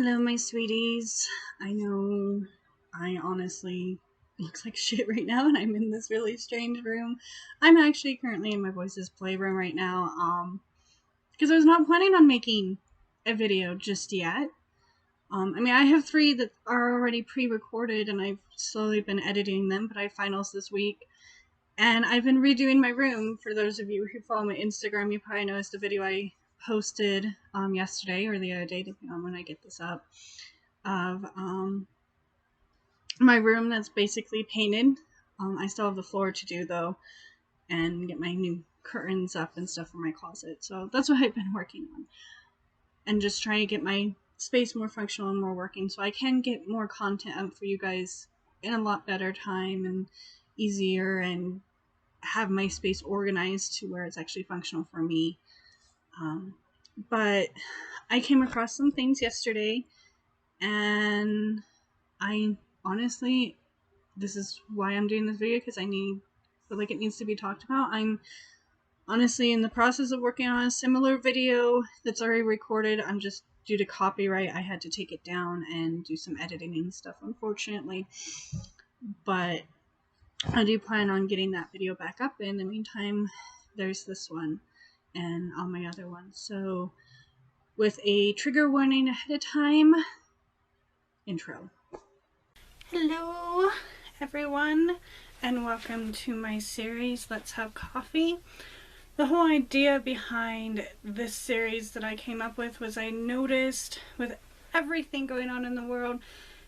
Hello, my sweeties. I know I honestly look like shit right now, and I'm in this really strange room. I'm actually currently in my voice's playroom right now, because I was not planning on making a video just yet. I mean, I have 3 that are already pre-recorded, and I've slowly been editing them, but I have finals this week. And I've been redoing my room. For those of you who follow my Instagram, you probably noticed the video I posted yesterday or the other day, depending on when I get this up, of my room that's basically painted. I still have the floor to do though, and get my new curtains up and stuff for my closet. So that's what I've been working on, and just trying to get my space more functional and more working, so I can get more content up for you guys in a lot better time and easier, and have my space organized to where it's actually functional for me. But I came across some things yesterday, and I honestly, this is why I'm doing this video, because I feel like it needs to be talked about. I'm honestly in the process of working on a similar video that's already recorded. I'm just, due to copyright, I had to take it down and do some editing and stuff, unfortunately. But I do plan on getting that video back up. In the meantime, there's this one and all my other ones. So with a trigger warning ahead of time, intro. Hello everyone, and welcome to my series, Let's Have Coffee. The whole idea behind this series that I came up with was I noticed with everything going on in the world,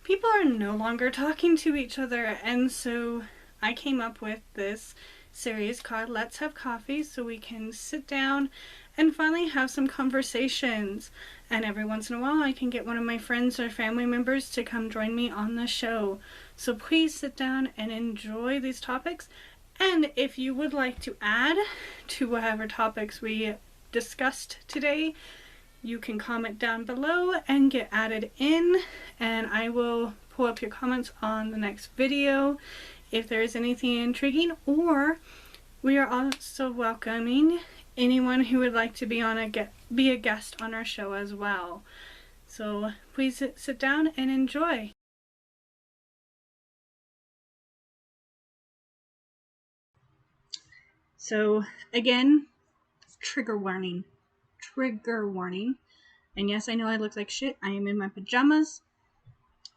people are no longer talking to each other, and so I came up with this series called Let's Have Coffee, so we can sit down and finally have some conversations. And every once in a while I can get one of my friends or family members to come join me on the show. So please sit down and enjoy these topics. And if you would like to add to whatever topics we discussed today, you can comment down below and get added in, and I will pull up your comments on the next video if there is anything intriguing. Or we are also welcoming anyone who would like to be a guest on our show as well. So please sit down and enjoy. So again, trigger warning. Trigger warning. And yes, I know I look like shit. I am in my pajamas.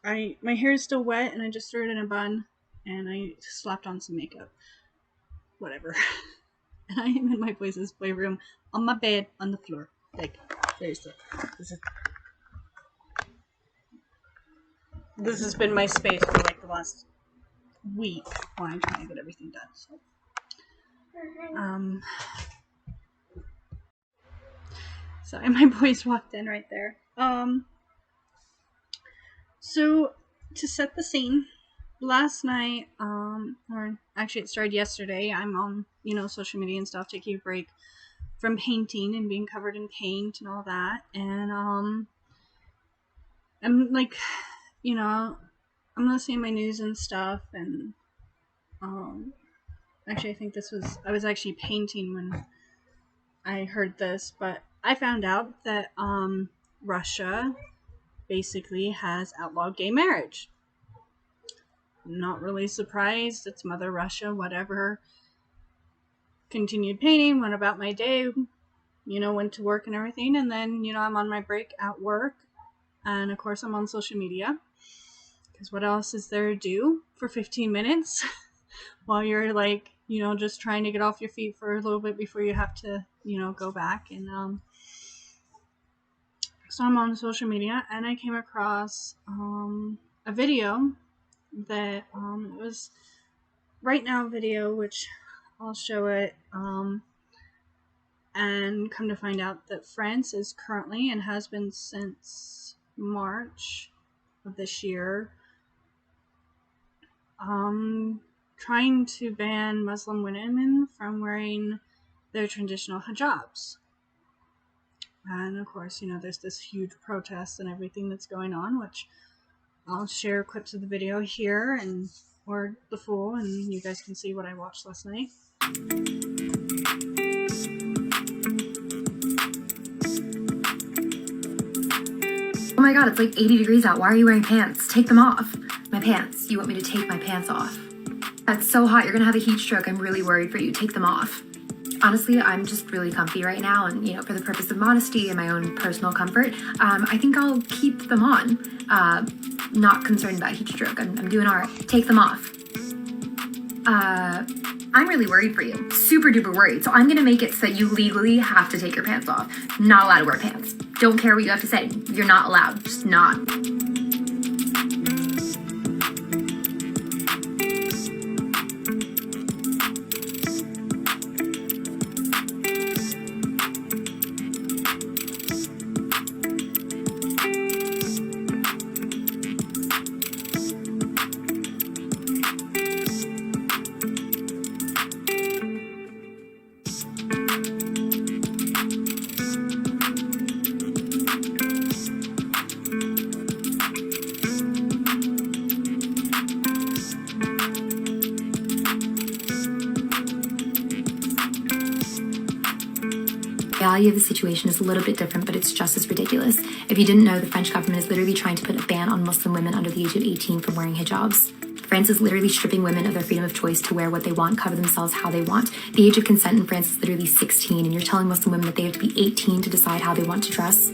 My hair is still wet, and I just threw it in a bun, and I slapped on some makeup. Whatever. And I am in my boys' playroom, on my bed, on the floor. Like, seriously. This has been my space for like the last week while I'm trying to get everything done. So my boys walked in right there. So to set the scene, last night, or actually it started yesterday, I'm on, social media and stuff, taking a break from painting and being covered in paint and all that. And I'm like, I'm listening to my news and stuff, and actually I think I was actually painting when I heard this, but I found out that Russia basically has outlawed gay marriage. Not really surprised. It's Mother Russia, whatever. Continued painting, went about my day, went to work and everything, and then, I'm on my break at work, and of course I'm on social media, because what else is there to do for 15 minutes while you're like, just trying to get off your feet for a little bit before you have to, go back. And so I'm on social media, and I came across a video that it was right now video, which I'll show it, and come to find out that France is currently, and has been since March of this year, trying to ban Muslim women from wearing their traditional hijabs. And of course, there's this huge protest and everything that's going on, which I'll share clips of the video here, or the full, and you guys can see what I watched last night. Oh my god, it's like 80 degrees out. Why are you wearing pants? Take them off. My pants. You want me to take my pants off? It's so hot. You're gonna have a heat stroke. I'm really worried for you. Take them off. Honestly, I'm just really comfy right now, and for the purpose of modesty and my own personal comfort, I think I'll keep them on. Not concerned about heat stroke. I'm doing all right. Take them off. I'm really worried for you. Super duper worried. So I'm gonna make it so that you legally have to take your pants off. Not allowed to wear pants. Don't care what you have to say. You're not allowed. Just not. The reality of the situation is a little bit different, but it's just as ridiculous. If you didn't know, the French government is literally trying to put a ban on Muslim women under the age of 18 from wearing hijabs. France is literally stripping women of their freedom of choice to wear what they want, cover themselves how they want. The age of consent in France is literally 16, and you're telling Muslim women that they have to be 18 to decide how they want to dress.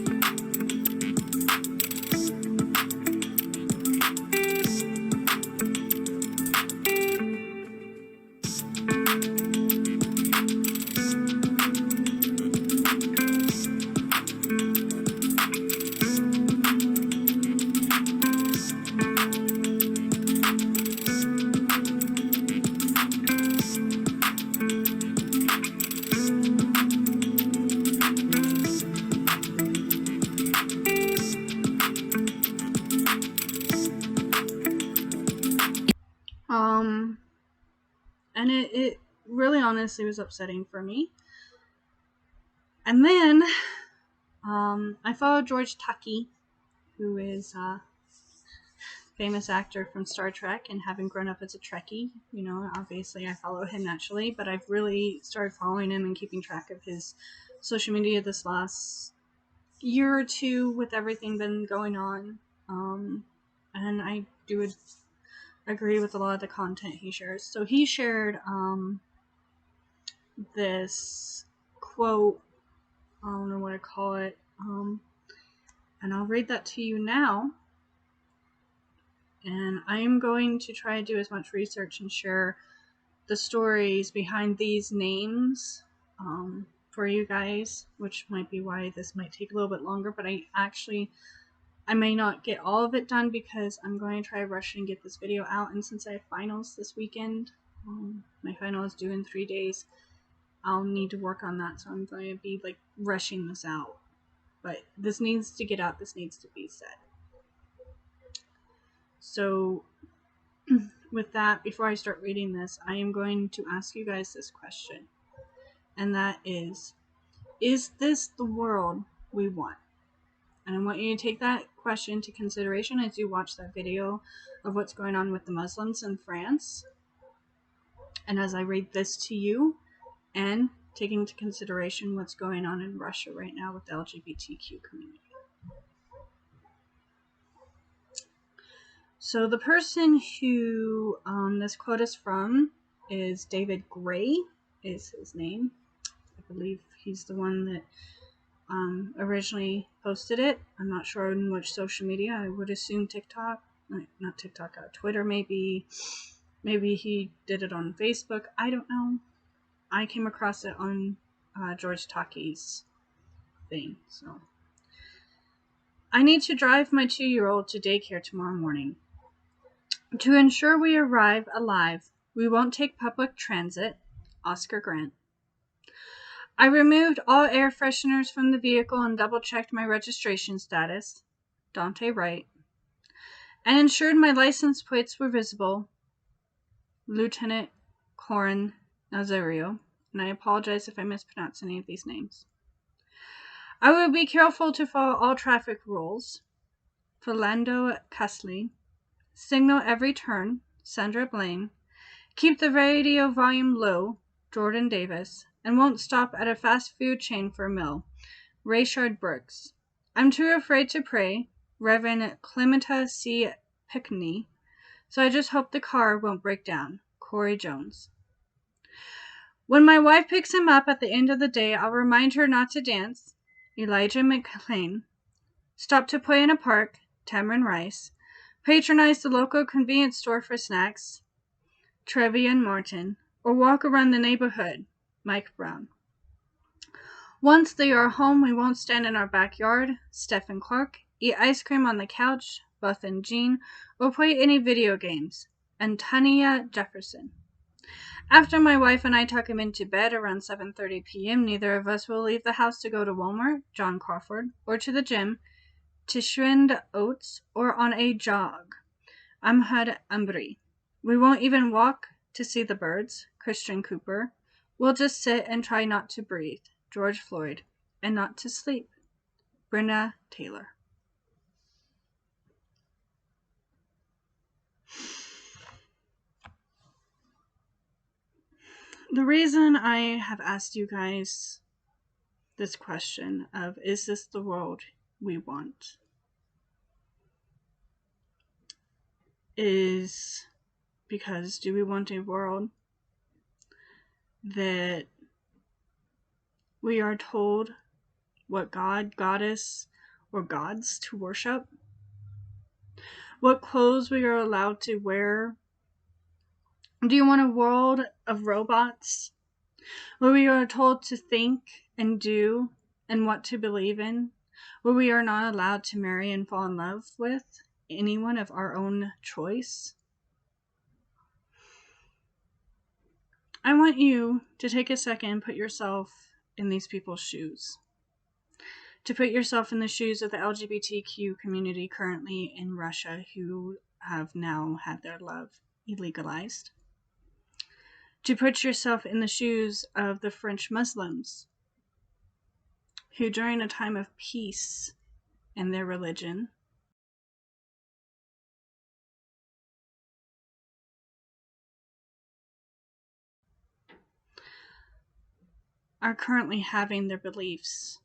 And it really honestly was upsetting for me. And then I followed George Takei, who is a famous actor from Star Trek, and having grown up as a Trekkie, obviously I follow him naturally, but I've really started following him and keeping track of his social media this last year or two with everything been going on. And I do agree with a lot of the content he shares. So he shared this quote, I don't know what to call it, and I'll read that to you now. And I am going to try to do as much research and share the stories behind these names for you guys, which might be why this might take a little bit longer, but I may not get all of it done because I'm going to try to rush and get this video out. And since I have finals this weekend, my final is due in 3 days, I'll need to work on that. So I'm going to be rushing this out. But this needs to get out. This needs to be said. So with that, before I start reading this, I am going to ask you guys this question. And that is this the world we want? And I want you to take that question into consideration as you watch that video of what's going on with the Muslims in France. And as I read this to you, and taking into consideration what's going on in Russia right now with the LGBTQ community. So the person who this quote is from is David Gray, is his name. I believe he's the one that originally posted it. I'm not sure on which social media. I would assume TikTok, not TikTok, Twitter maybe. Maybe he did it on Facebook. I don't know. I came across it on George Takei's thing. So I need to drive my 2-year-old to daycare tomorrow morning. To ensure we arrive alive, we won't take public transit. Oscar Grant. I removed all air fresheners from the vehicle and double-checked my registration status, Dante Wright, and ensured my license plates were visible, Lieutenant Corin Nazario, and I apologize if I mispronounce any of these names. I will be careful to follow all traffic rules, Philando Castley, signal every turn, Sandra Blaine, keep the radio volume low, Jordan Davis, and won't stop at a fast food chain for a meal, Rayshard Brooks. I'm too afraid to pray, Reverend Clementa C. Pickney. So I just hope the car won't break down. Corey Jones. When my wife picks him up at the end of the day, I'll remind her not to dance. Elijah McLean. Stop to play in a park. Tamron Rice. Patronize the local convenience store for snacks. Trevian Martin. Or walk around the neighborhood. Mike Brown. Once they are home, we won't stand in our backyard. Stephen Clark. Eat ice cream on the couch. Beth and Jean. Or play any video games. Antonia Jefferson. After my wife and I tuck him into bed around 7:30 p.m., neither of us will leave the house to go to Walmart, John Crawford, or to the gym, to Schwind Oats, or on a jog. Amhad Ambri. We won't even walk to see the birds, Christian Cooper. We'll just sit and try not to breathe, George Floyd, and not to sleep, Brenda Taylor. The reason I have asked you guys this question of, is this the world we want, is because do we want a world that we are told what god, goddess, or gods to worship? What clothes we are allowed to wear? Do you want a world of robots where we are told to think and do and what to believe in? Where we are not allowed to marry and fall in love with anyone of our own choice? I want you to take a second and put yourself in these people's shoes. To put yourself in the shoes of the LGBTQ community currently in Russia who have now had their love illegalized. To put yourself in the shoes of the French Muslims who during a time of peace in their religion are currently having their beliefs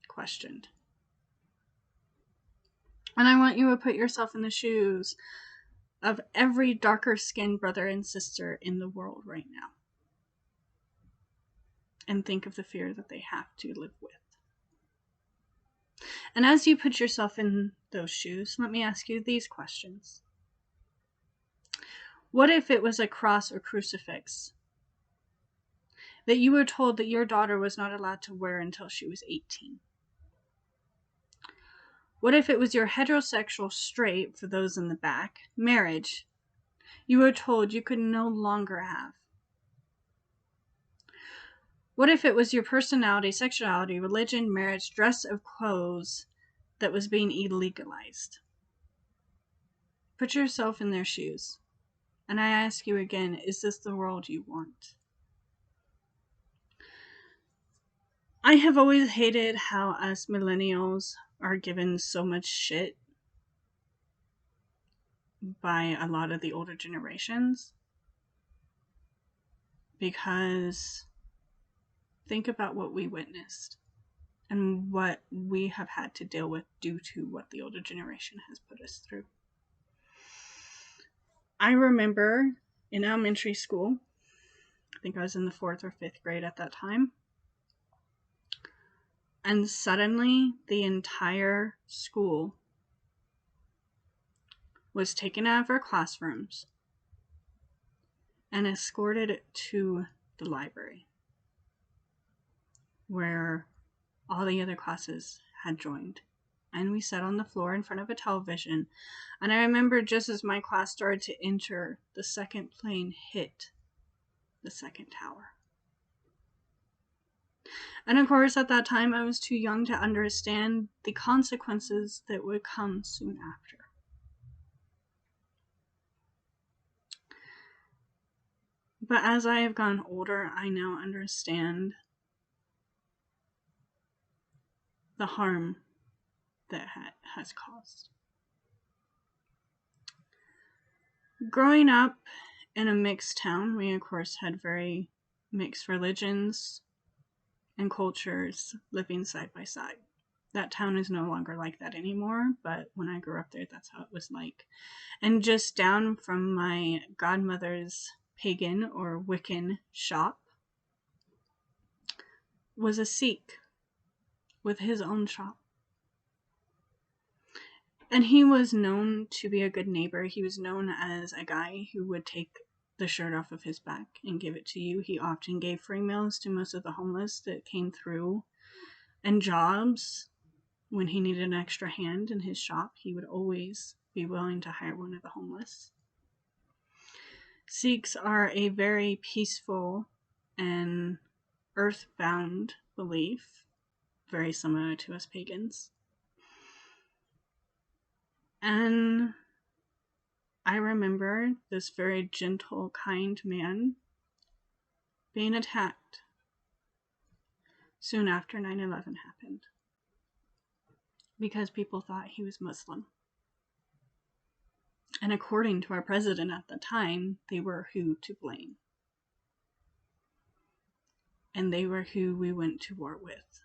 questioned. And I want you to put yourself in the shoes of every darker skinned brother and sister in the world right now. And think of the fear that they have to live with. And as you put yourself in those shoes, let me ask you these questions. What if it was a cross or crucifix that you were told that your daughter was not allowed to wear until she was 18? What if it was your heterosexual straight, for those in the back, marriage you were told you could no longer have? What if it was your personality, sexuality, religion, marriage, dress of clothes that was being illegalized? Put yourself in their shoes. And I ask you again, is this the world you want? I have always hated how us millennials are given so much shit by a lot of the older generations. Because think about what we witnessed and what we have had to deal with due to what the older generation has put us through. I remember in elementary school, I think I was in the 4th or 5th grade at that time, and suddenly the entire school was taken out of our classrooms and escorted to the library where all the other classes had joined. And we sat on the floor in front of a television. And I remember just as my class started to enter, the second plane hit the second tower. And of course, at that time, I was too young to understand the consequences that would come soon after. But as I have gotten older, I now understand the harm that has caused. Growing up in a mixed town, we of course had very mixed religions and cultures living side by side. That town is no longer like that anymore, but when I grew up there, that's how it was like. And just down from my godmother's pagan or Wiccan shop was a Sikh with his own shop. And he was known to be a good neighbor. He was known as a guy who would take the shirt off of his back and give it to you. He often gave free meals to most of the homeless that came through, and jobs. When he needed an extra hand in his shop, he would always be willing to hire one of the homeless. Sikhs are a very peaceful and earthbound belief, very similar to us pagans. And I remember this very gentle, kind man being attacked soon after 9/11 happened because people thought he was Muslim. And according to our president at the time, they were who to blame. And they were who we went to war with.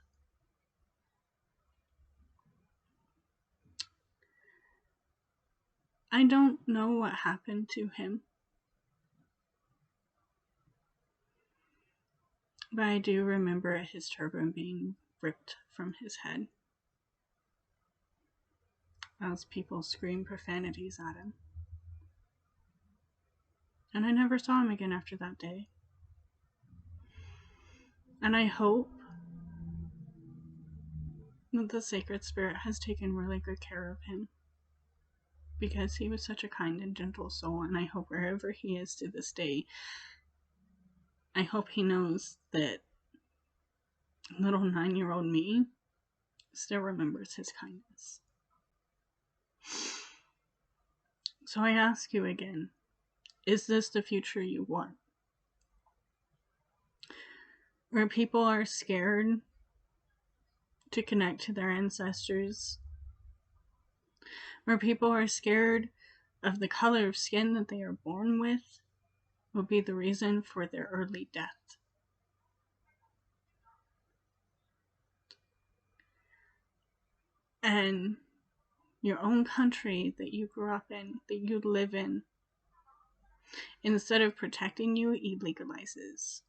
I don't know what happened to him, but I do remember his turban being ripped from his head as people screamed profanities at him. And I never saw him again after that day. And I hope that the Sacred Spirit has taken really good care of him, because he was such a kind and gentle soul, and I hope wherever he is to this day, I hope he knows that little 9-year-old me still remembers his kindness. So I ask you again, is this the future you want? Where people are scared to connect to their ancestors? Where people are scared of the color of skin that they are born with will be the reason for their early death? And your own country that you grew up in, that you live in, instead of protecting you, illegalizes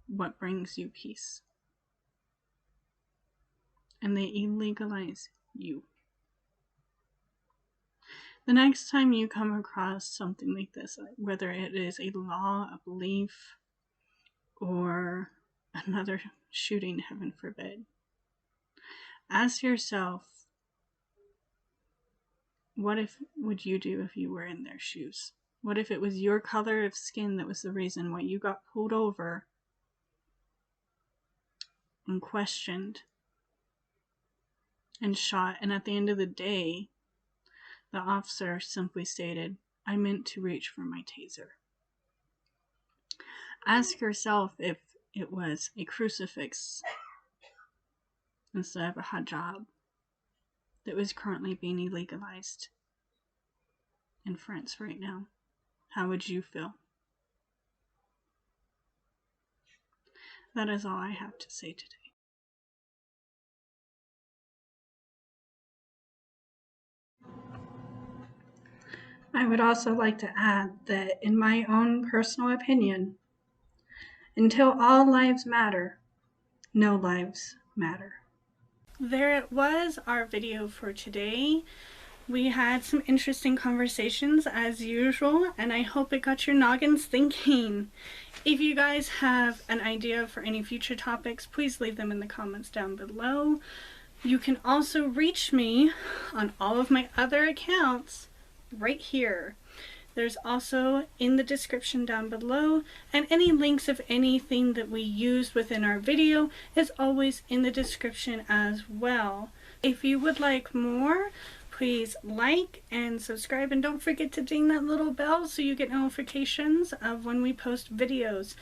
what brings you peace. And they illegalize you. The next time you come across something like this, whether it is a law, a belief, or another shooting, heaven forbid, ask yourself, what would you do if you were in their shoes? What if it was your color of skin that was the reason why you got pulled over and questioned and shot, and at the end of the day, the officer simply stated, "I meant to reach for my taser"? Ask yourself if it was a crucifix instead of a hijab that was currently being illegalized in France right now. How would you feel? That is all I have to say today. I would also like to add that, in my own personal opinion, until all lives matter, no lives matter. There it was, our video for today. We had some interesting conversations as usual, and I hope it got your noggins thinking. If you guys have an idea for any future topics, please leave them in the comments down below. You can also reach me on all of my other accounts right here. There's also in the description down below, and any links of anything that we used within our video is always in the description as well. If you would like more, please like and subscribe, and don't forget to ding that little bell so you get notifications of when we post videos.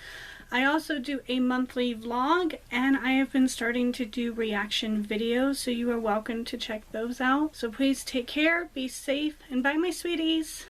I also do a monthly vlog, and I have been starting to do reaction videos, so you are welcome to check those out. So please take care, be safe, and bye my sweeties!